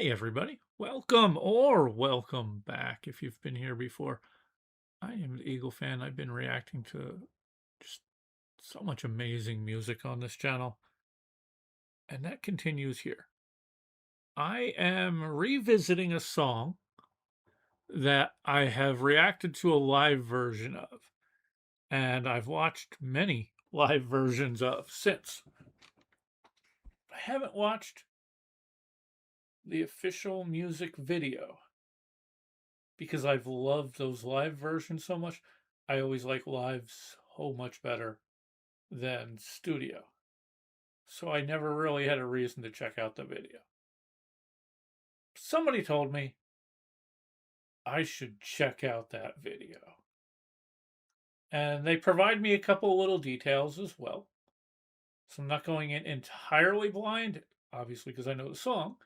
Hey, everybody. Welcome or welcome back if you've been here before. I am the Eagle fan. I've been reacting to just so much amazing music on this channel, and that continues here. I am revisiting a song that I have reacted to a live version of, and I've watched many live versions of since. I haven't watched the official music video because I've loved those live versions so much. I always like live so much better than studio. So I never really had a reason to check out the video. Somebody told me I should check out that video. And they provide me a couple little details as well. So I'm not going in entirely blind, obviously, because I know the song.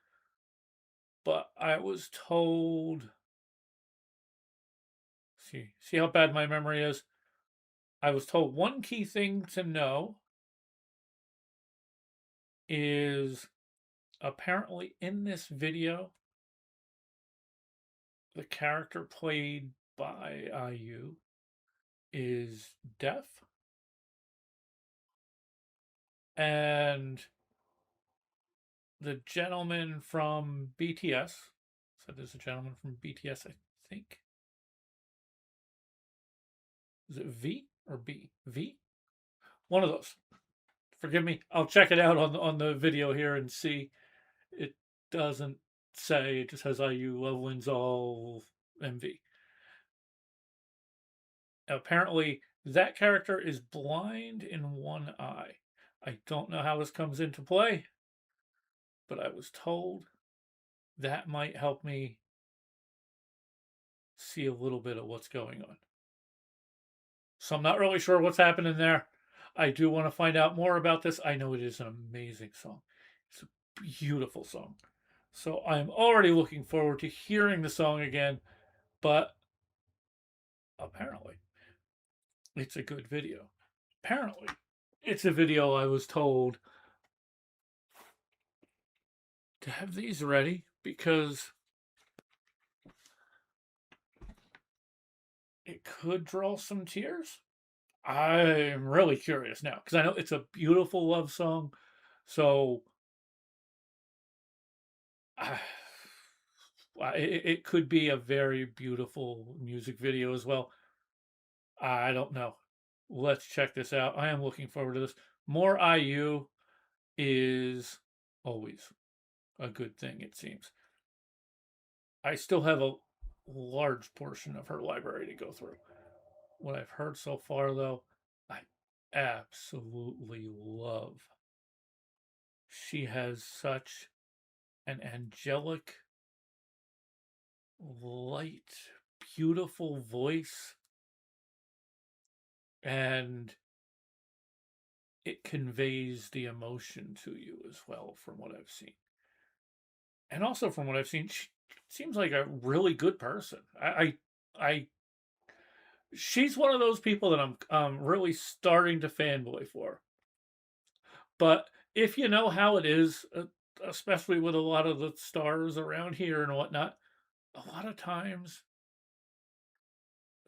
But I was told, see how bad my memory is? I was told one key thing to know is apparently in this video, the character played by IU is deaf. And the gentleman from BTS, so there's a gentleman from BTS, I think. Is it V or B? V? One of those. Forgive me. I'll check it out on the video here and see. It doesn't say, it just has IU, Love Wins All, MV. Apparently, that character is blind in one eye. I don't know how this comes into play, but I was told that might help me see a little bit of what's going on. So I'm not really sure what's happening there. I do want to find out more about this. I know it is an amazing song. It's a beautiful song. So I'm already looking forward to hearing the song again, but apparently it's a good video. Apparently it's a video I was told to have these ready because it could draw some tears. I'm really curious now because I know it's a beautiful love song. So it could be a very beautiful music video as well. I don't know. Let's check this out. I am looking forward to this. More IU is always a good thing, it seems. I still have a large portion of her library to go through. What I've heard so far, though, I absolutely love. She has such an angelic, light, beautiful voice, and it conveys the emotion to you as well, from what I've seen. And also from what I've seen, she seems like a really good person. I she's one of those people that I'm really starting to fanboy for. But if you know how it is, especially with a lot of the stars around here and whatnot, a lot of times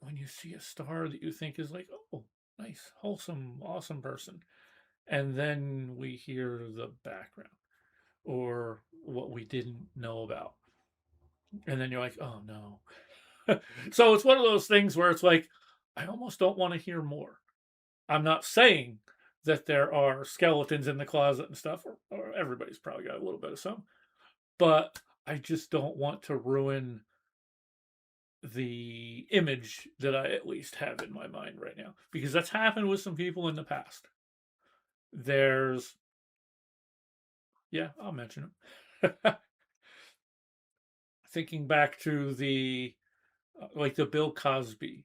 when you see a star that you think is like, oh, nice, wholesome, awesome person, and then we hear the background or what we didn't know about, and then you're like, oh no. So it's one of those things where it's like, I almost don't want to hear more. I'm not saying that there are skeletons in the closet and stuff, or everybody's probably got a little bit of some, but I just don't want to ruin the image that I at least have in my mind right now, because that's happened with some people in the past. There's, yeah, I'll mention him. Thinking back to the like the Bill Cosby,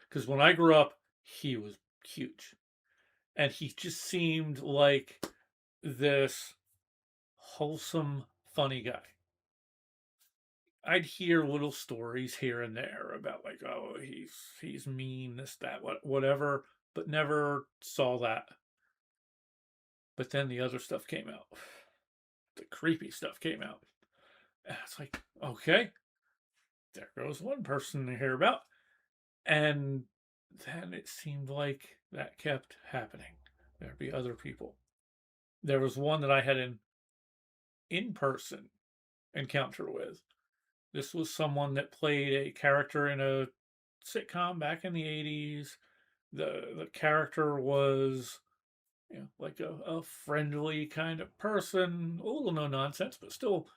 because when I grew up, he was huge, and he just seemed like this wholesome, funny guy. I'd hear little stories here and there about like, oh, he's mean, this, that, whatever, but never saw that. But then the other stuff came out. The creepy stuff came out. And it's like, okay, there goes one person to hear about. And then it seemed like that kept happening. There'd be other people. There was one that I had an in person encounter with. This was someone that played a character in a sitcom back in the 80s. The character was, like a friendly kind of person, a little no nonsense, but still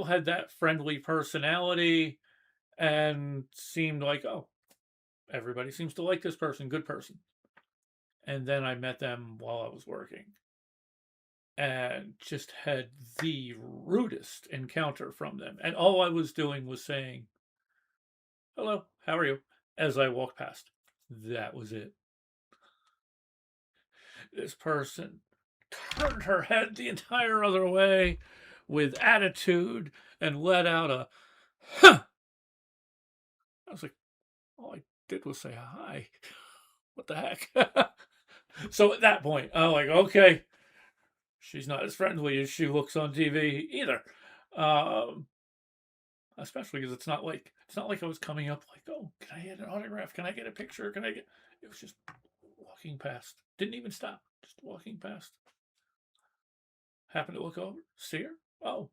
had that friendly personality, and seemed like, oh, everybody seems to like this person, good person. And then I met them while I was working and just had the rudest encounter from them. And all I was doing was saying, hello, how are you? As I walked past. That was it. This person turned her head the entire other way with attitude and let out a, huh. I was like, all I did was say hi. What the heck? So at that point, I'm like, okay, she's not as friendly as she looks on TV either. Um, Especially because it's not like I was coming up like, oh, can I get an autograph? Can I get a picture? Can I get? It was just walking past. Didn't even stop. Just walking past. Happened to look over, see her. Oh,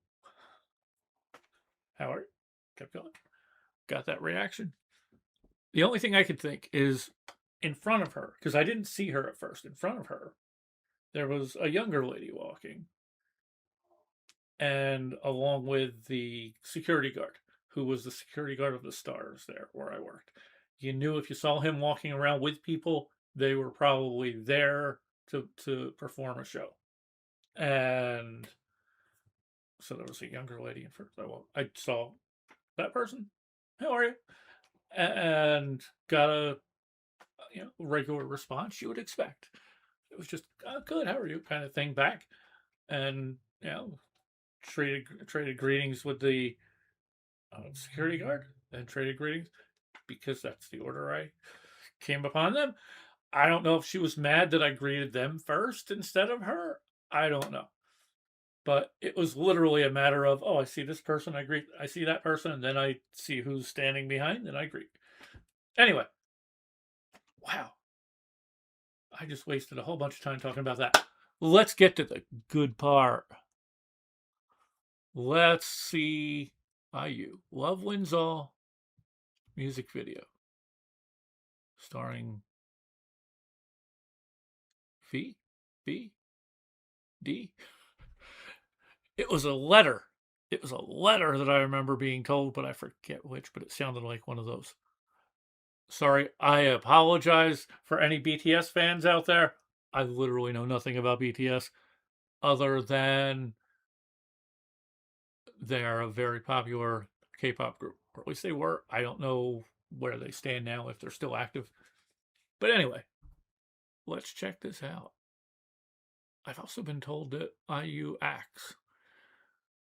how are you? Kept going. Got that reaction. The only thing I could think is in front of her, because I didn't see her at first. In front of her, there was a younger lady walking, and along with the security guard, who was the security guard of the stars there where I worked. You knew if you saw him walking around with people, they were probably there to perform a show. And so there was a younger lady in front. I saw that person. How are you? And got a regular response you would expect. It was just good. How are you? Kind of thing back, and traded greetings with the security guard, and traded greetings because that's the order I came upon them. I don't know if she was mad that I greeted them first instead of her. I don't know. But it was literally a matter of, oh, I see this person, I see that person, and then I see who's standing behind, and I greet. Anyway, wow. I just wasted a whole bunch of time talking about that. Let's get to the good part. Let's see IU. Love Wins All music video. Starring V? B? D? It was a letter. It was a letter that I remember being told, but I forget which, but it sounded like one of those. Sorry, I apologize for any BTS fans out there. I literally know nothing about BTS other than they are a very popular K-pop group, or at least they were. I don't know where they stand now, if they're still active. But anyway, let's check this out. I've also been told that IU acts.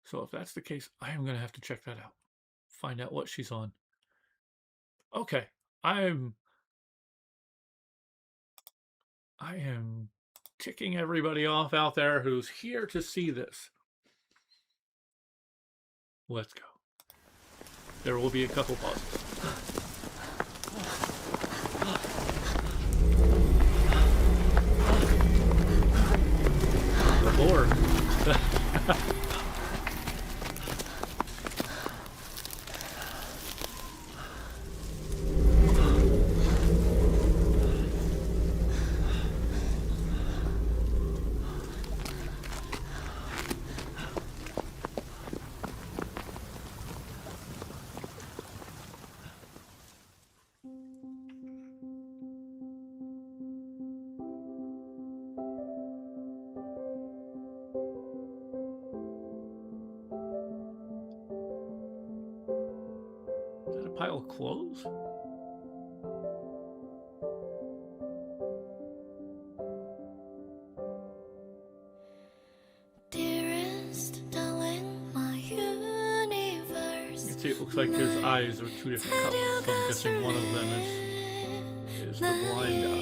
So if that's the case, I am going to have to check that out. Find out what she's on. Okay, I am ticking everybody off out there who's here to see this. Let's go. There will be a couple pauses. Lord. Is that a pile of clothes? Dearest, darling, my universe. You can see it looks like his eyes are two different colors, so I'm guessing one of them is the blind eye.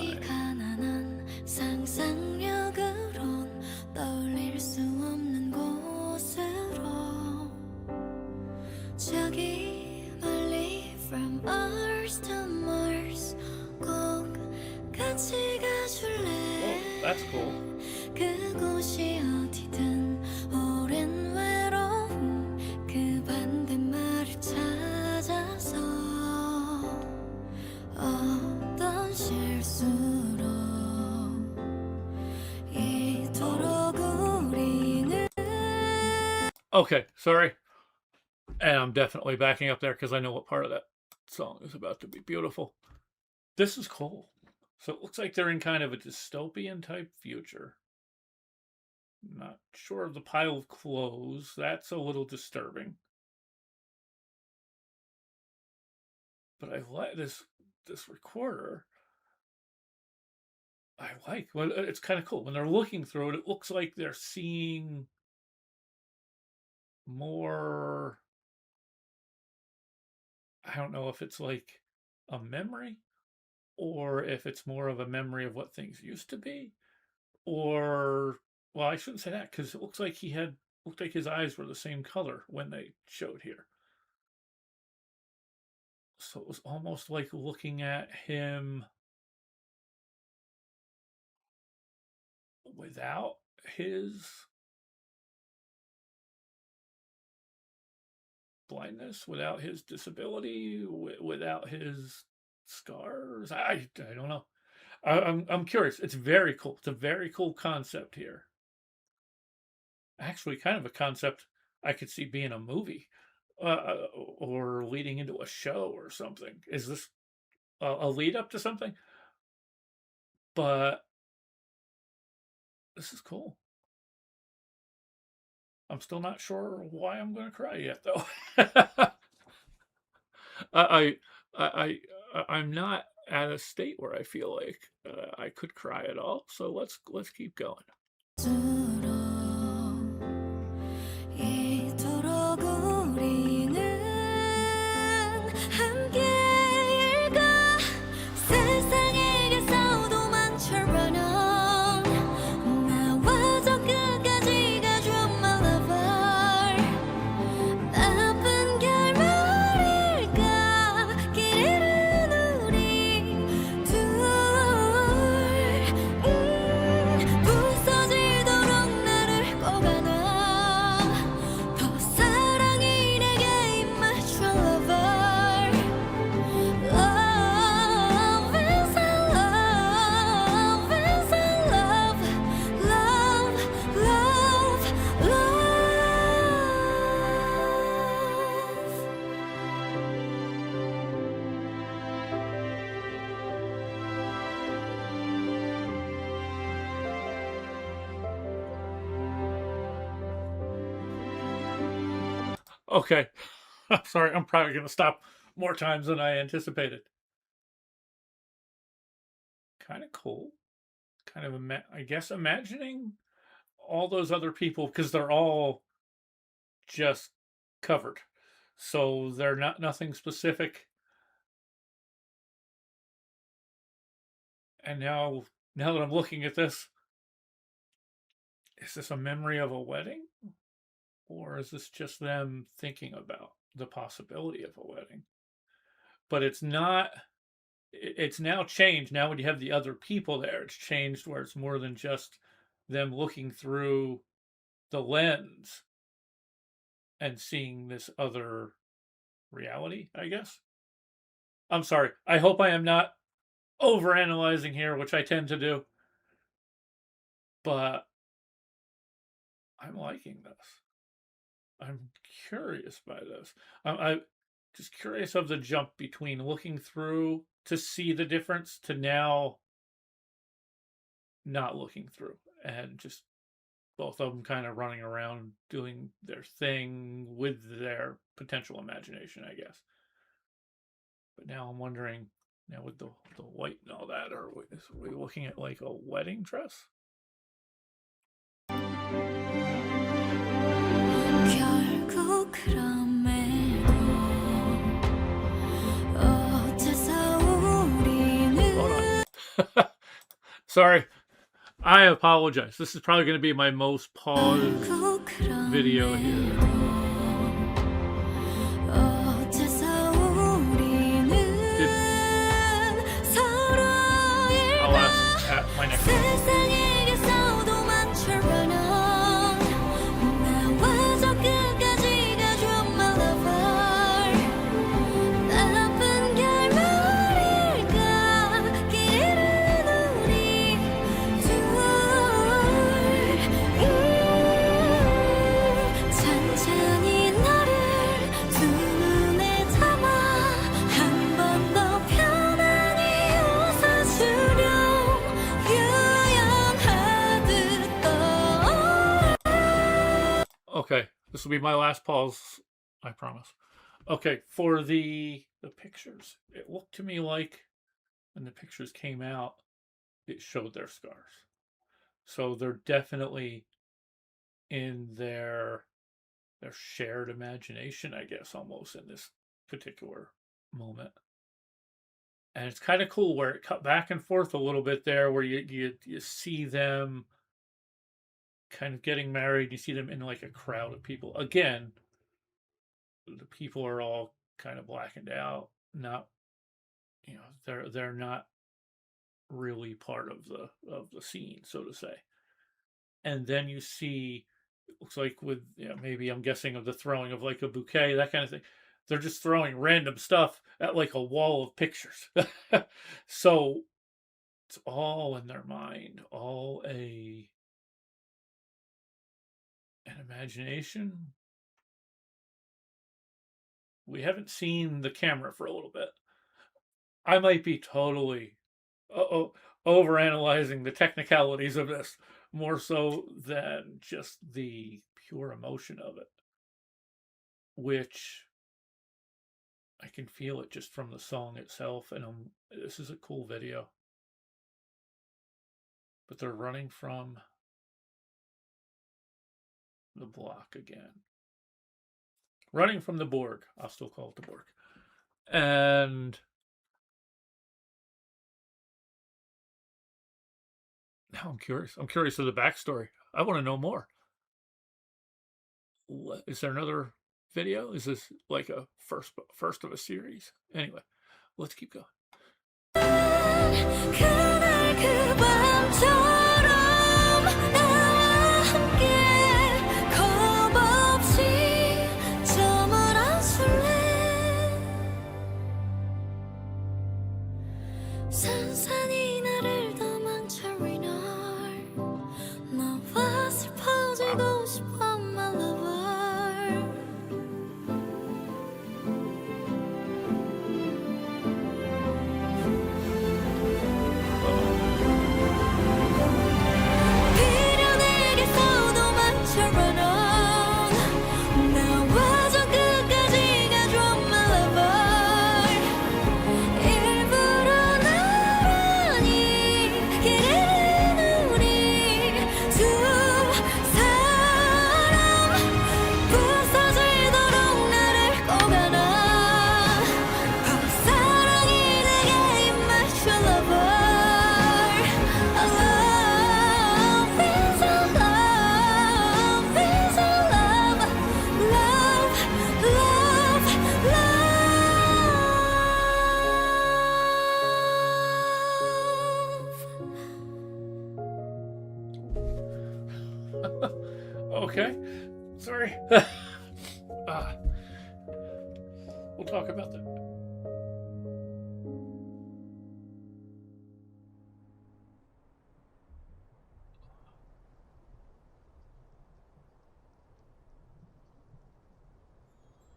Mars to Mars 꼭 같이 가줄래? That's cool. 그곳이 어디든 오랜 외로움 그 반대말을 찾아서 어떤 실수로 이토록 우리는 Okay, sorry. And I'm definitely backing up there because I know what part of that song is about to be beautiful. This is cool. So it looks like they're in kind of a dystopian type future. Not sure of the pile of clothes. That's a little disturbing. But I like this recorder. I like. Well, it's kind of cool. When they're looking through it, it looks like they're seeing more. I don't know if it's like a memory or if it's more of a memory of what things used to be, or well, I shouldn't say that because it looks like looked like his eyes were the same color when they showed here. So it was almost like looking at him without his blindness, without his disability, without his scars. I don't know. I'm curious. It's very cool. It's a very cool concept here. Actually, kind of a concept I could see being a movie or leading into a show or something. Is this a lead up to something? But this is cool. I'm still not sure why I'm going to cry yet, though. I'm not at a state where I feel like I could cry at all. So let's keep going. 이토록 우리는 함께일까 세상에게서 도망쳐 run on 나와 저 끝까지 가줘 my lover 나쁜 결말일까 길 잃은 우리 둘 부서지도록 나를 꼭 안아 더 사랑이 내게 임하죠 lover Love is a love is a love love love love Okay. I'm sorry. I'm probably going to stop more times than I anticipated. Kind of cool. Kind of, I guess, imagining all those other people because they're all just covered. So they're nothing specific. And now that I'm looking at this, is this a memory of a wedding? Or is this just them thinking about the possibility of a wedding? But it's not, it's now changed. Now when you have the other people there, it's changed where it's more than just them looking through the lens and seeing this other reality, I guess. I'm sorry. I hope I am not overanalyzing here, which I tend to do. But I'm liking this. I'm curious by this. I'm just curious of the jump between looking through to see the difference to now not looking through and just both of them kind of running around doing their thing with their potential imagination, I guess. But now I'm wondering, now with the white and all that, are we looking at like a wedding dress? 결국 그럼에도 어째서 우리는 Hold on. Sorry. I apologize. This is probably going to be my most paused video here. 어째서 우리는 This will be my last pause, I promise. Okay, for the pictures, it looked to me like when the pictures came out, it showed their scars. So they're definitely in their shared imagination, I guess, almost in this particular moment. And it's kind of cool where it cut back and forth a little bit there, where you see them kind of getting married. You see them in like a crowd of people. Again, the people are all kind of blackened out. Not, they're not really part of the scene, so to say. And then you see, it looks like with maybe I'm guessing of the throwing of like a bouquet, that kind of thing. They're just throwing random stuff at like a wall of pictures. So it's all in their mind, all an imagination. We haven't seen the camera for a little bit. I might be totally overanalyzing the technicalities of this more so than just the pure emotion of it, which I can feel it just from the song itself. And this is a cool video. But they're running from the block again. Running from the Borg. I'll still call it the Borg. And now I'm curious. I'm curious of the backstory. I want to know more. Is there another video? Is this like a first of a series? Anyway, let's keep going. 그날 그 밤처럼 나와 함께 겁없이 점을 안 술래 산산이 나를 도망쳐 renar 너와 슬퍼지고 싶어 my lover 비려내게서 도망쳐 run on 나와 저 끝까지 가줘 my lover 일부러 나란히 기대는 우리 두 사람 부서지도록 나를 꼭 안아 사랑이 내게 입맞춰 lover Love is a love is a love love love love Okay. Sorry. We'll talk about that.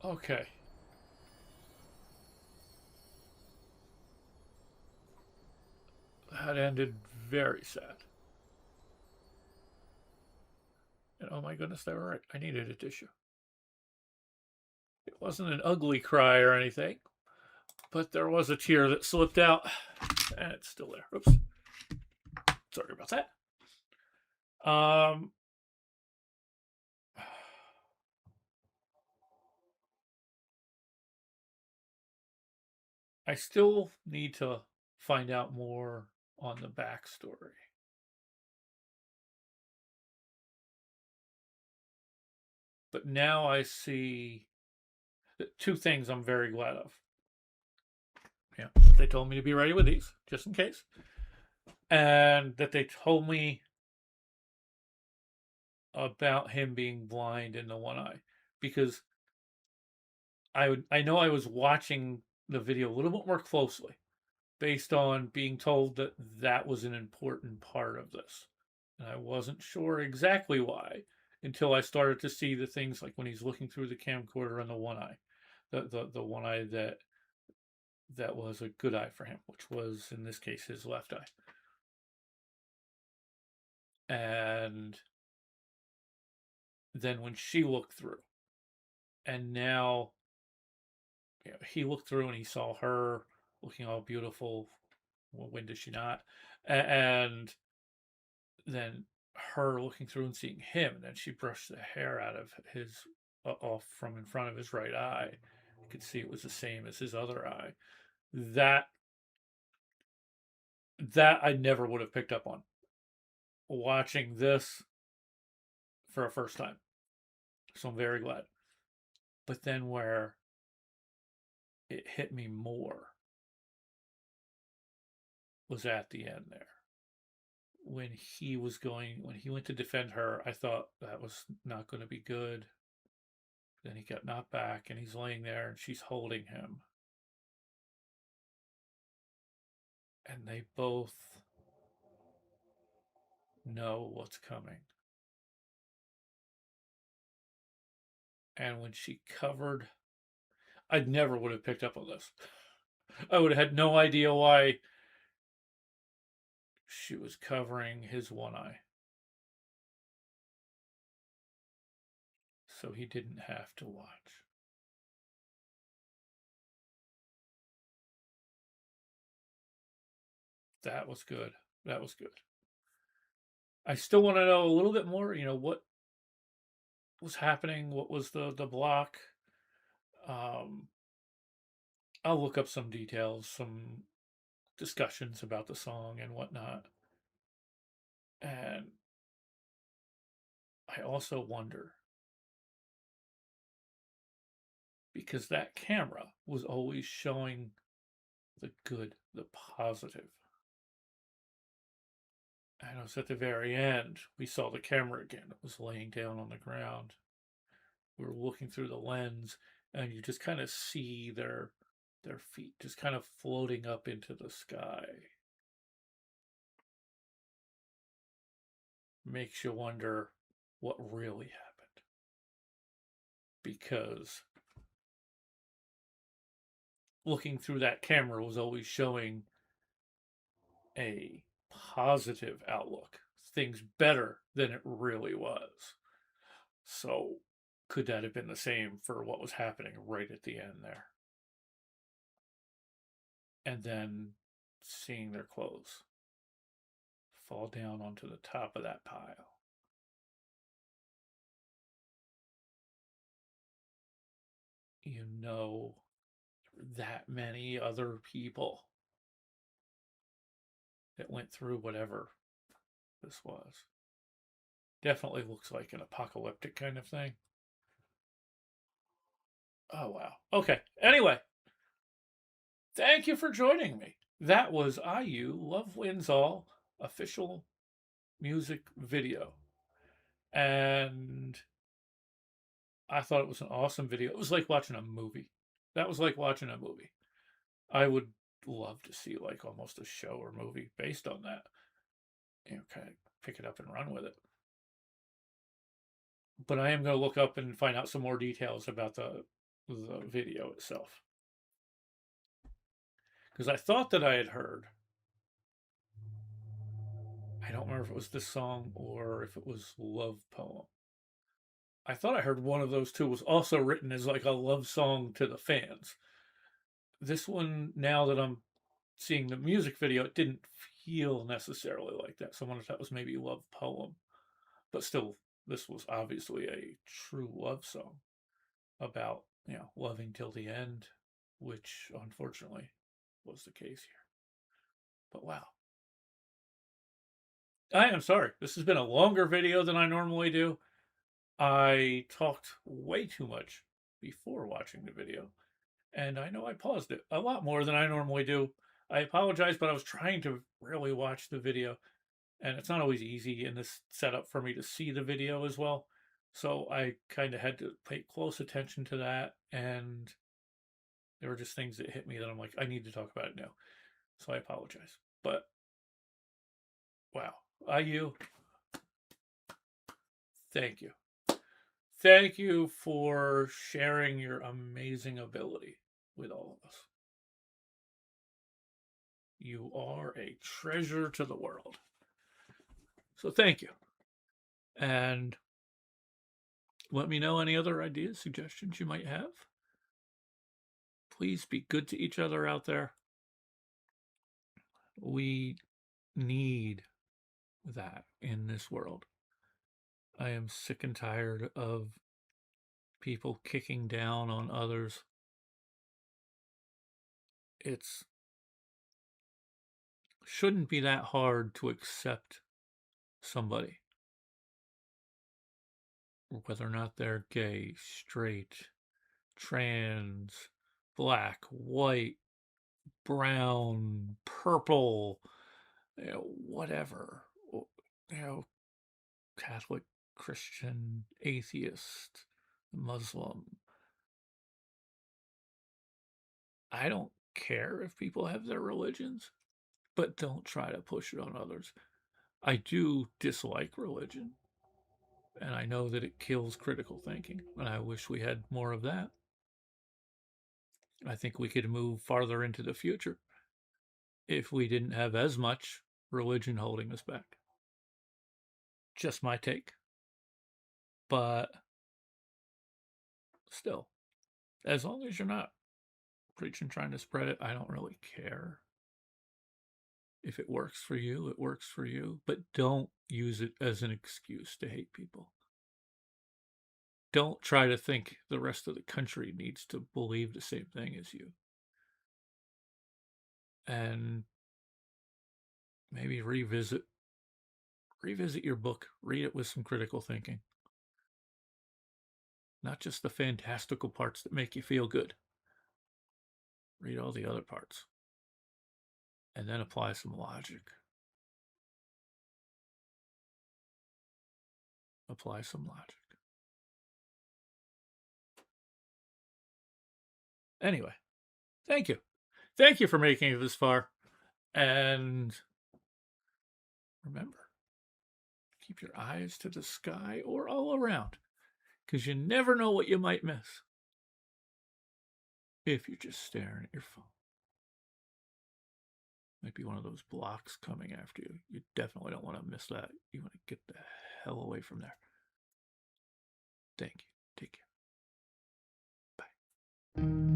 Okay. That ended very sad. And oh my goodness, they were right. I needed a tissue. It wasn't an ugly cry or anything, but there was a tear that slipped out, and it's still there. Oops. Sorry about that. I still need to find out more on the backstory. But now I see two things I'm very glad of. Yeah, that they told me to be ready with these, just in case. And that they told me about him being blind in the one eye. Because I know I was watching the video a little bit more closely based on being told that that was an important part of this. And I wasn't sure exactly why until I started to see the things like when he's looking through the camcorder in the one eye. The one eye that was a good eye for him, which was in this case his left eye. And then when she looked through, And now, he looked through and he saw her looking all beautiful. Well, when does she not? And then her looking through and seeing him, and then she brushed the hair out of his off from in front of his right eye. You could see it was the same as his other eye. That I never would have picked up on watching this for a first time. So I'm very glad. But then where it hit me more was at the end there. When he went to defend her, I thought that was not going to be good. Then he got knocked back and he's laying there and she's holding him. And they both know what's coming. And when she covered, I never would have picked up on this. I would have had no idea why she was covering his one eye. So he didn't have to watch. That was good. That was good. I still want to know a little bit more, what was happening, what was the block. Um, I'll look up some details, some discussions about the song and whatnot. And I also wonder, because that camera was always showing the good, the positive. And it was at the very end, we saw the camera again. It was laying down on the ground. We were looking through the lens, and you just kind of see their feet just kind of floating up into the sky. Makes you wonder what really happened. Because looking through that camera was always showing a positive outlook, things better than it really was. So, could that have been the same for what was happening right at the end there? And then seeing their clothes fall down onto the top of that pile. That many other people that went through whatever this was. Definitely looks like an apocalyptic kind of thing. Oh, wow. Okay. Anyway, thank you for joining me. That was IU Love Wins All official music video. And I thought it was an awesome video. It was like watching a movie. That was like watching a movie. I would love to see like almost a show or movie based on that. Kind of pick it up and run with it. But I am going to look up and find out some more details about the video itself. Because I thought that I had heard, I don't remember if it was this song or if it was Love Poem. I thought I heard one of those two was also written as like a love song to the fans. This one, now that I'm seeing the music video, it didn't feel necessarily like that. So I wonder if that was maybe Love Poem. But still, this was obviously a true love song about, loving till the end, which unfortunately was the case here. But wow. I am sorry. This has been a longer video than I normally do. I talked way too much before watching the video, and I know I paused it a lot more than I normally do. I apologize, but I was trying to really watch the video, and it's not always easy in this setup for me to see the video as well. So I kind of had to pay close attention to that, and there were just things that hit me that I'm like, I need to talk about it now. So I apologize. But wow, IU, thank you. Thank you for sharing your amazing ability with all of us. You are a treasure to the world. So thank you. And Let me know any other ideas, suggestions you might have. Please be good to each other out there. We need that in this world. I am sick and tired of people kicking down on others. It's shouldn't be that hard to accept somebody, whether or not they're gay, straight, trans, black, white, brown, purple, whatever, you know, Catholic, Christian, atheist, Muslim. I don't care if people have their religions, but don't try to push it on others. I do dislike religion, and I know that it kills critical thinking, and I wish we had more of that. I think we could move farther into the future if we didn't have as much religion holding us back. Just my take. But still, as long as you're not preaching, trying to spread it, I don't really care. If it works for you, it works for you. But don't use it as an excuse to hate people. Don't try to think the rest of the country needs to believe the same thing as you. And maybe revisit your book. Read it with some critical thinking. Not just the fantastical parts that make you feel good. Read all the other parts. And then apply some logic. Apply some logic. Anyway, thank you. Thank you for making it this far. And remember, keep your eyes to the sky or all around, because you never know what you might miss if you're just staring at your phone. Might be one of those blocks coming after you. You definitely don't want to miss that. You want to get the hell away from there. Thank you. Take care. Bye.